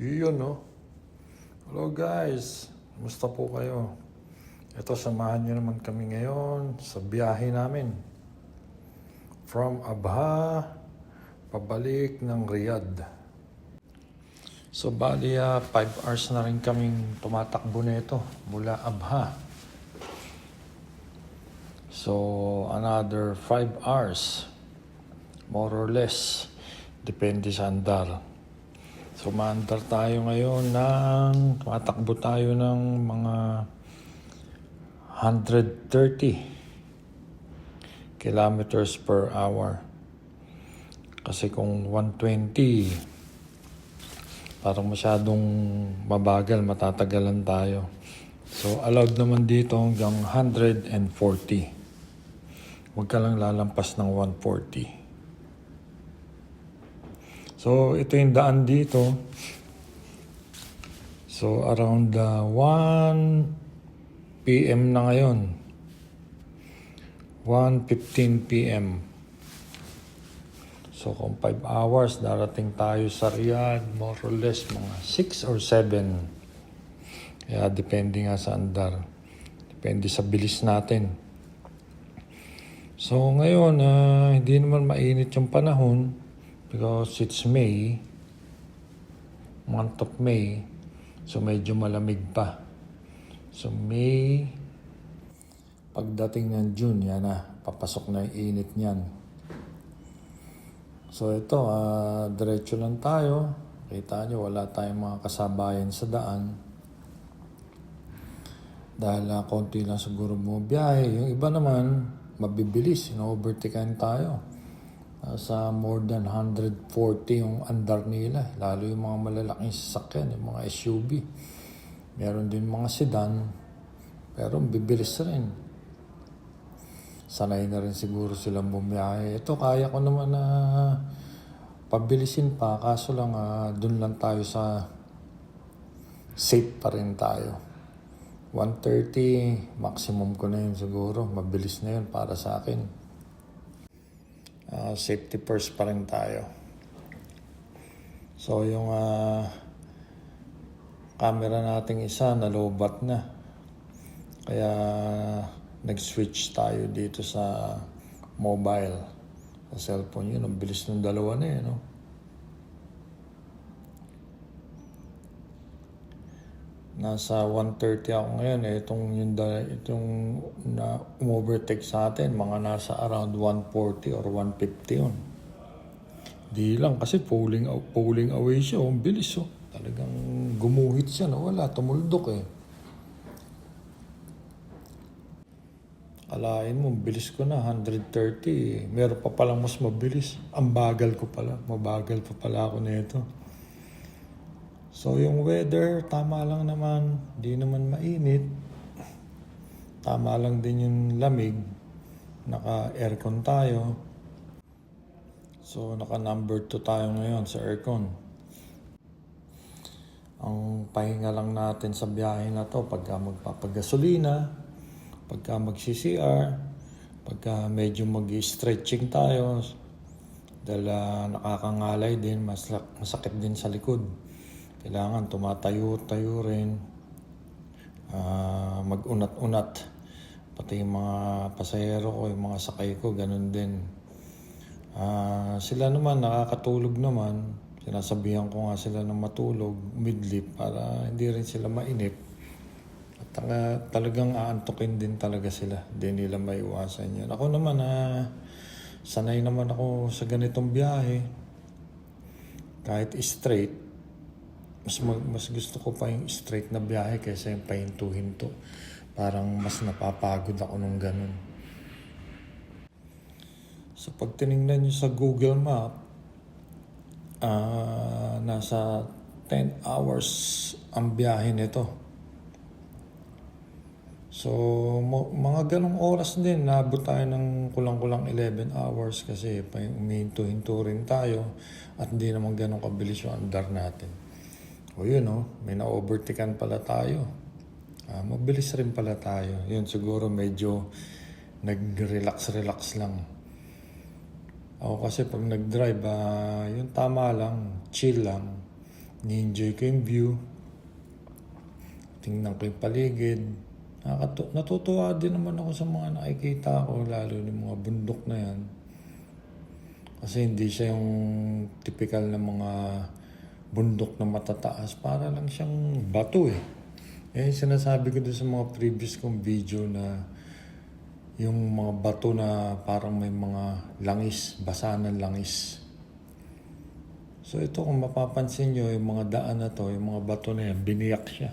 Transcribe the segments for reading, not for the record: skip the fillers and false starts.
Yun, no? Hello guys, kumusta po kayo? Ito, samahan nyo naman kami ngayon sa biyahe namin. From Abha, pabalik ng Riyadh. So, bali 5 hours na rin kaming tumatakbo nito mula Abha. So, another 5 hours, more or less, depende sa andar. So, maandar tayo ngayon tumatakbo tayo ng mga 130 kilometers per hour. Kasi kung 120, parang masyadong mabagal, matatagalan tayo. So, allowed naman dito hanggang 140. Huwag ka lang lalampas ng 140. So, ito yung daan dito. So, around 1 p.m. na ngayon. 1:15 p.m. So, kung 5 hours, darating tayo sa Riyadh, more or less, mga 6 or 7. Kaya, depende nga sa andar. Depende sa bilis natin. So, ngayon, hindi naman mainit yung panahon. Because it's May, month of May, so medyo malamig pa. So May, pagdating ng June, yan na, papasok na yung init niyan. So ito, diretso lang tayo. Kita nyo, wala tayong mga kasabayan sa daan. Dahil konti lang siguro bumibiyahe. Yung iba naman, mabibilis, overtaken tayo. Sa more than 140 yung andar nila. Lalo yung mga malalaking sasakyan, yung mga SUV. Meron din mga sedan, pero bibilis rin. Sanay na rin siguro silang bumiyahe. Ito, kaya ko naman na pabilisin pa, kaso lang dun lang tayo sa safe pa rin tayo. 130, maximum ko na yun siguro. Mabilis na yun para sa akin. Safety first pa rin tayo. So, yung camera nating isa nalobat na. Kaya nag-switch tayo dito sa mobile. Sa cellphone yun. Ang bilis ng dalawa na no? Nasa 130 ako ngayon. Itong na overtake sa atin, mga nasa around 140 or 150 yun. Di lang kasi pulling away siya. Ang bilis Talagang gumuhit siya. Wala, tumuldok Alain mo, bilis ko na, 130. Meron pa palang mas mabilis. Ang bagal ko pala. Mabagal pa pala ako nito. So, yung weather, tama lang naman. Di naman mainit. Tama lang din yung lamig. Naka-aircon tayo. So, naka-number 2 tayo ngayon sa aircon. Ang pahinga lang natin sa biyahe na to, pagka magpapagasolina, pagka mag-CCR, pagka medyo mag-stretching tayo, dahil nakakangalay din, masakit din sa likod. Kailangan tumatayo-tayo rin, mag-unat-unat. Pati yung mga pasahero ko, yung mga sakay ko, ganun din. Sila naman, nakakatulog naman. Sinasabihan ko nga sila ng matulog, midlip, para hindi rin sila mainip. At talagang aantukin din talaga sila. Hindi nila maiwasan yan. Ako naman, sanay naman ako sa ganitong biyahe. Kahit straight, mas gusto ko pa yung straight na biyahe kaysa yung pahinto-hinto. Parang mas napapagod ako nung ganun. So pag tinignan nyo sa Google Map, nasa 10 hours ang biyahe nito. So mga ganong oras din, naabot tayo ng kulang-kulang 11 hours kasi umihinto-hinto rin tayo at hindi naman ganong kabilis yung andar natin. O yun may na-overtaken pala tayo. Mabilis rin pala tayo. Yun siguro medyo nag-relax lang. Ako kasi pag nag-drive, yung tama lang, chill lang. Ni-enjoy ko yung view. Tingnan ko yung paligid. Natutuwa din naman ako sa mga nakikita ko, lalo yung mga bundok na yan. Kasi hindi siya yung typical na mga bundok na matataas. Para lang siyang bato eh. Sinasabi ko doon sa mga previous kong video na yung mga bato na parang may mga langis, basa ng langis. So ito kung mapapansin nyo, yung mga daan na to, yung mga bato na yan, biniyak siya.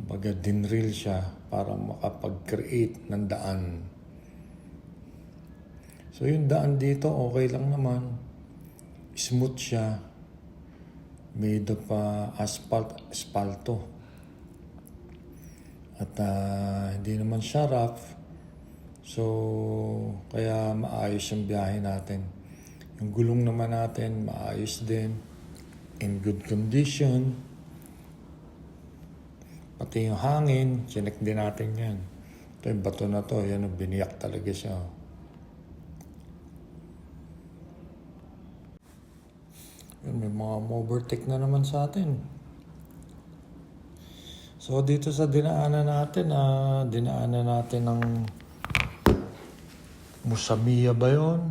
Kumbaga dinrill siya para makapag-create ng daan. So yung daan dito, okay lang naman. Smooth siya. Made of asphalto. At hindi naman siya rough. So, kaya maayos yung biyahe natin. Yung gulong naman natin, maayos din. In good condition. Pati yung hangin, chinek din natin yan. Ito yung bato na to, yan, biniyak talaga siya. Yun, may mga overtake na naman sa atin. So dito sa dinaanan natin ng Musamiya ba yun?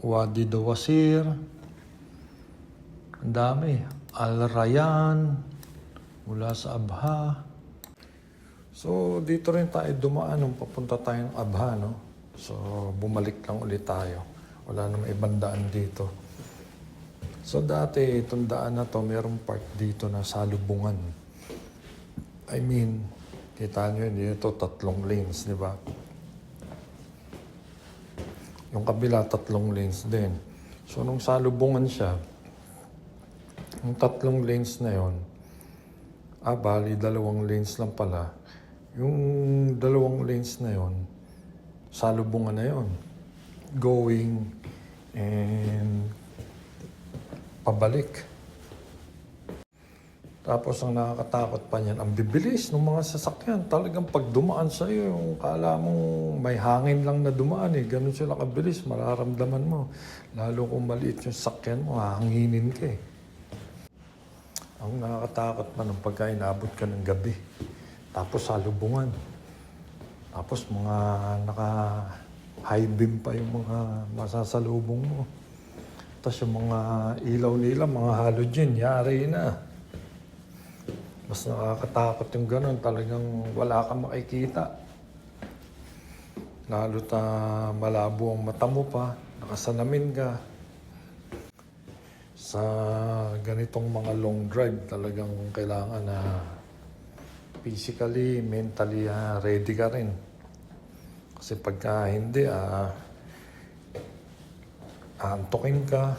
Wadi Dawasir. Ang dami. Al Rayyan. Mula sa Abha. So dito rin tayo dumaan nung papunta tayong Abha, no? So bumalik lang ulit tayo. Wala namang ibang daan dito. So dati itong daan na to, mayroong part dito na salubungan. I mean, kita nyo yun, ito 3 lanes, di ba? Yung kabila 3 lanes din. So nung salubungan siya, yung 3 lanes na yon, bali 2 lanes lang pala. Yung 2 lanes na yon, salubungan na yon. Going and pabalik. Tapos ang nakakatakot pa niyan, ang bibilis ng mga sasakyan. Talagang pag dumaan sa iyo, yung kala mong may hangin lang na dumaan eh. Ganun sila kabilis, mararamdaman mo. Lalo kung maliit yung sasakyan mo, hahanginin ka eh. Ang nakakatakot pa nung pagka inabot ka ng gabi. Tapos salubungan. Tapos mga naka-high beam pa yung mga masasalubong mo. Tapos yung mga ilaw nila, mga halogen, yari na. Mas nakakatakot yung ganun. Talagang wala kang makikita. Lalo ta malabo ang mata mo pa. Nakasalamin ka. Sa ganitong mga long drive, talagang kailangan na physically, mentally ready ka rin. Kasi pagka hindi, aantokin ka,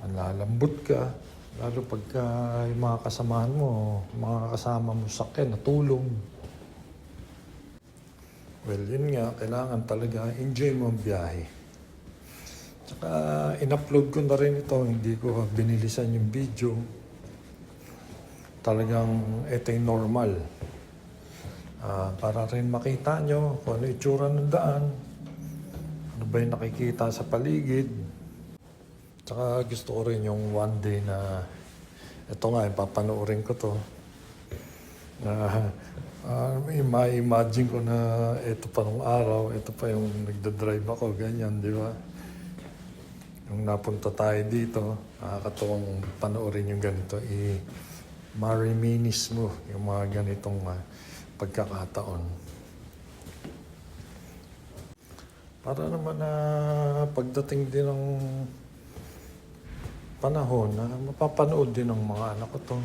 lalambot ka, lalo pagka yung mga kasamahan mo, mga kasama mo sakyan, natulog. Well, yun nga, kailangan talaga enjoy mo ang biyahe. Tsaka in-upload ko na rin ito, hindi ko binilisan yung video. Talagang ito yung normal. Para rin makita nyo kung ano itsura ng daan, ano ba yung nakikita sa paligid. Tsaka gusto ko rin yung one day na, ito nga, papanoorin ko to. Ma-imagine ko na ito pa nung araw, ito pa yung nagdadrive ako, ganyan, di ba? Nung napunta tayo dito, nakakatuwang panoorin yung ganito. I-mariminis mo yung mga ganitong pagkakataon. Para naman na pagdating din ng panahon na mapapanood din ng mga anak ko to,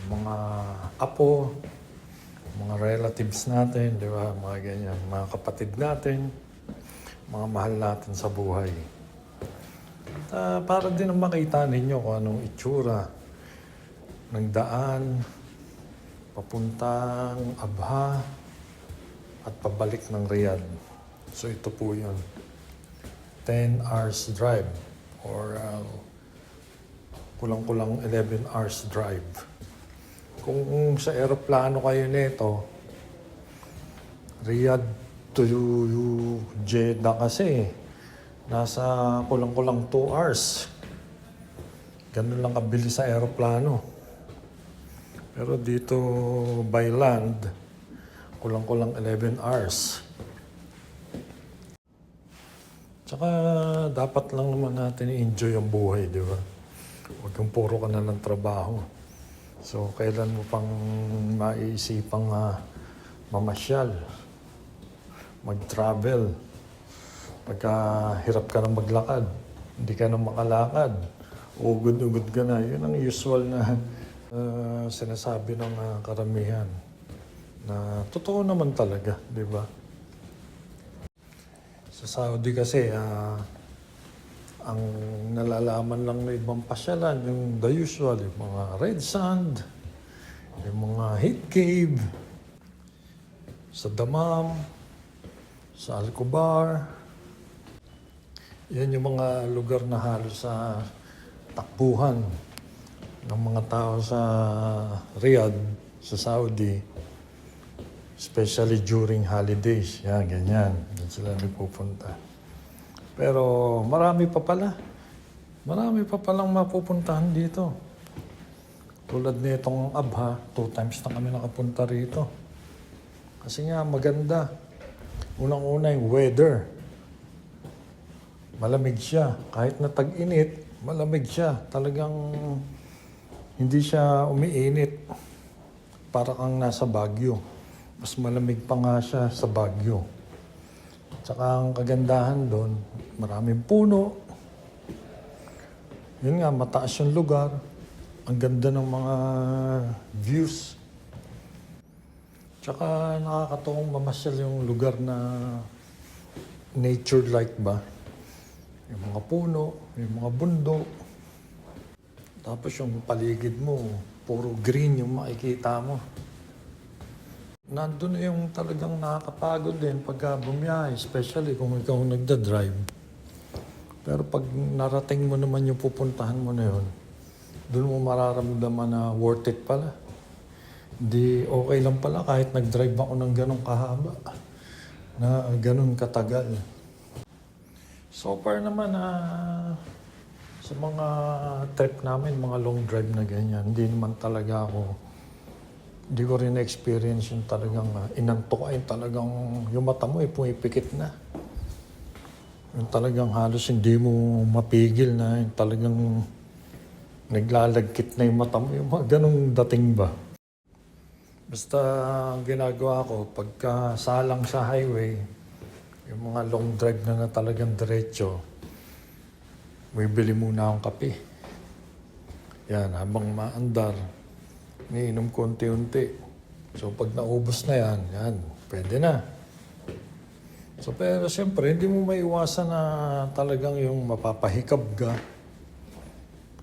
mga apo, mga relatives natin, di ba? Mga ganyan, mga kapatid natin, mga mahal natin sa buhay. Para din makita ninyo kung anong itsura ng daan papuntang Abha at pabalik ng Riyadh. So ito po yun. 10 hours drive or kulang-kulang 11 hours drive. Kung sa aeroplano kayo nito, Riyadh to Jeddah kasi nasa kulang-kulang 2 hours. Ganun lang kabilis sa aeroplano. Pero dito by land, kulang-kulang 11 hours. Tsaka dapat lang naman natin i-enjoy ang buhay, di ba? Huwag kang puro ka na ng trabaho. So, kailan mo pang maiisipang mamasyal, mag-travel, pagka hirap ka na maglakad, hindi ka na makalakad, ugod-ugod ka na. Yun ang usual na sinasabi ng karamihan. Na totoo naman talaga, di ba? Sa Saudi kasi, ang nalalaman lang ng ibang pasyalan, yung the usual, yung mga red sand, yung mga heat cave, sa Dammam, sa Al-Kubar. Yan yung mga lugar na halos sa takbuhan ng mga tao sa Riyadh, sa Saudi. Especially during holidays. Yan, ganyan. Yan sila nagpupunta. Pero marami pa pala. Marami pa palang mapupuntahan dito. Tulad nitong Abha, 2 times na kami nakapunta rito. Kasi nga maganda. Unang-una yung weather. Malamig siya. Kahit na tag-init, malamig siya. Talagang hindi siya umiinit. Para kang nasa Baguio. Mas malamig pa nga siya sa Baguio. Tsaka ang kagandahan doon, maraming puno. Yun nga, mataas yung lugar. Ang ganda ng mga views. Tsaka nakakatuwang mamasyal yung lugar na nature-like ba. Yung mga puno, yung mga bundok. Tapos yung paligid mo, puro green yung makikita mo. Nandun yung talagang nakakapagod din pagka bumiyahe, especially kung ikaw nagda-drive. Pero pag narating mo naman yung pupuntahan mo na yun, doon mo mararamdaman na worth it pala. Di okay lang pala kahit nag-drive ako ng ganong kahaba, na ganon katagal. So far naman, sa mga trip namin, mga long drive na ganyan, hindi naman talaga ako. Hindi ko rin na-experience yung talagang inantok ay talagang yung mata mo pumipikit na. Yung talagang halos hindi mo mapigil na yung talagang naglalagkit na yung mata mo. Yung mga ganong dating ba. Basta ang ginagawa ko, pagka salang sa highway, yung mga long drive na talagang diretso, bibili muna akong kape. Yan, habang maandar, iniinom ko unti-unti. So pag naubos na yan, pwede na. So pero siyempre, hindi mo maiwasan na talagang yung mapapahikab ka.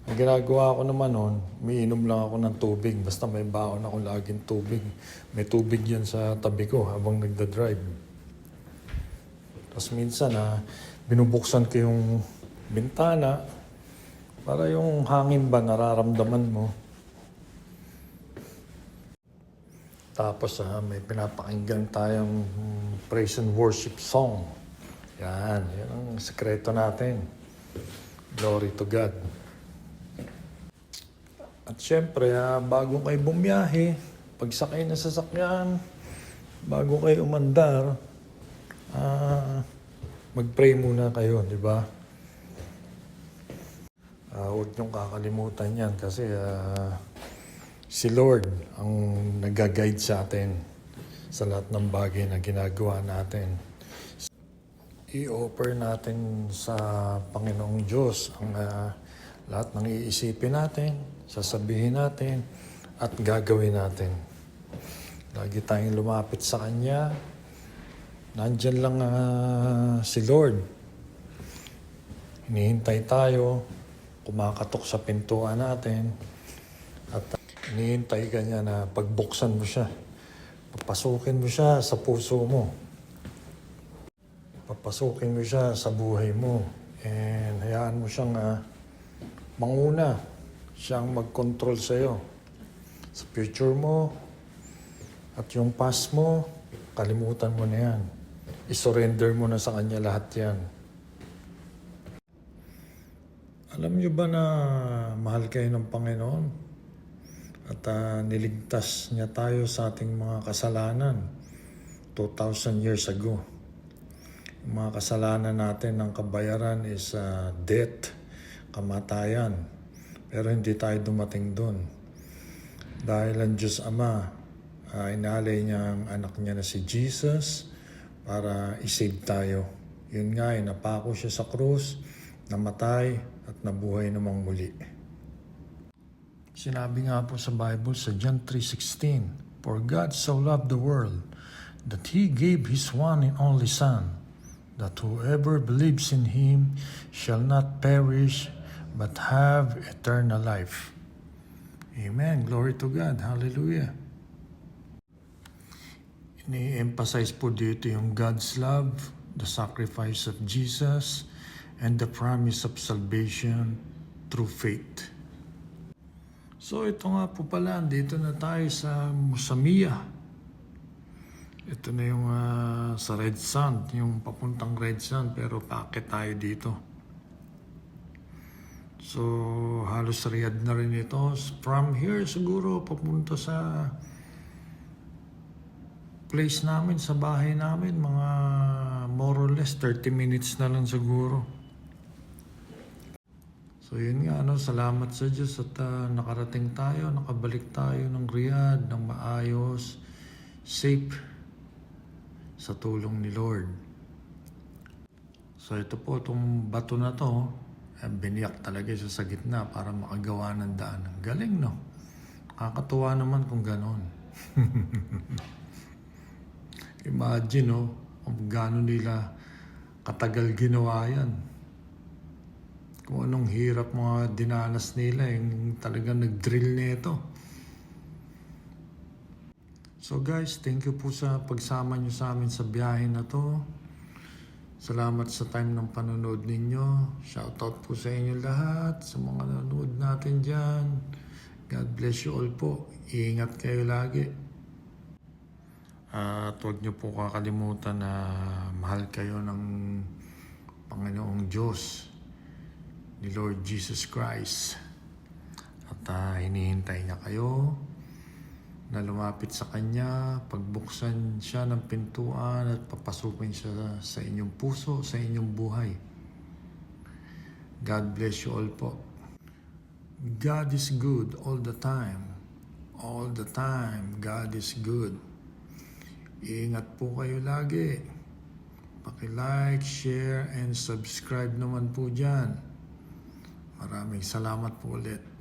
Ang ginagawa ko naman noon, umiinom lang ako ng tubig. Basta may baon ako laging tubig. May tubig yan sa tabi ko habang nagda-drive. Tapos minsan binubuksan ko yung bintana para yung hangin ba nararamdaman mo. Tapos may pinapakinggan tayong praise and worship song. Yan ang sekreto natin. Glory to God. At syempre, bago kayo bumiyahe, pagsakay na sasakyan, bago kayo umandar, mag-pray muna kayo, di ba? Huwag niyong kakalimutan yan kasi si Lord ang nag-guide sa atin sa lahat ng bagay na ginagawa natin. I-offer natin sa Panginoong Diyos ang lahat ng iisipin natin, sasabihin natin, at gagawin natin. Lagi tayong lumapit sa Kanya. Nandyan lang si Lord. Hinihintay tayo, kumakatok sa pintuan natin, at hinihintay ka niya na pagbuksan mo siya. Papasukin mo siya sa puso mo. Papasukin mo siya sa buhay mo. And hayaan mo siyang manguna. Siyang mag-control sa'yo. Sa future mo at yung past mo, kalimutan mo na yan. I-surrender mo na sa Kanya lahat yan. Alam niyo ba na mahal kayo ng Panginoon? At niligtas niya tayo sa ating mga kasalanan 2,000 years ago. Yung mga kasalanan natin ng kabayaran is death, kamatayan. Pero hindi tayo dumating doon. Dahil ang Diyos Ama, inalay niya ang anak niya na si Jesus para isave tayo. Yun nga, napako siya sa krus, namatay at nabuhay namang muli. Sinabi nga po sa Bible sa John 3:16, "For God so loved the world that He gave His one and only Son, that whoever believes in Him shall not perish but have eternal life." Amen. Glory to God. Hallelujah. Ini-emphasize po dito yung God's love, the sacrifice of Jesus, and the promise of salvation through faith. So ito nga po pala, dito na tayo sa Musamia. Ito na yung sa Red Sand, yung papuntang Red Sand, pero paakit tayo dito. So halos Riyadh na rin ito. From here siguro papunta sa place namin, sa bahay namin, mga more or less 30 minutes na lang siguro. So yun nga, salamat sa Diyos at nakarating tayo, nakabalik tayo ng Riyadh ng maayos, safe, sa tulong ni Lord. So ito po, itong bato na to, biniyak talaga siya sa gitna para makagawa ng daan. Galing, no? Nakakatuwa naman kung ganon. Imagine, kung gaano nila katagal ginawa yan. Kung anong hirap mga dinanas nila, yung talagang nag-drill nito. So guys, thank you po sa pagsama nyo sa amin sa biyahe na to. Salamat sa time ng panonood ninyo. Shoutout po sa inyo lahat, sa mga nanonood natin dyan. God bless you all po. Iingat kayo lagi. At huwag nyo po kakalimutan na mahal kayo ng Panginoong Diyos, ni Lord Jesus Christ. At hinihintay niya kayo na lumapit sa Kanya, pagbuksan siya ng pintuan at papasukin siya sa inyong puso, sa inyong buhay. God bless you all po. God is good all the time. All the time, God is good. Iingat po kayo lagi. Paki-like, share, and subscribe naman po dyan. Maraming salamat po ulit.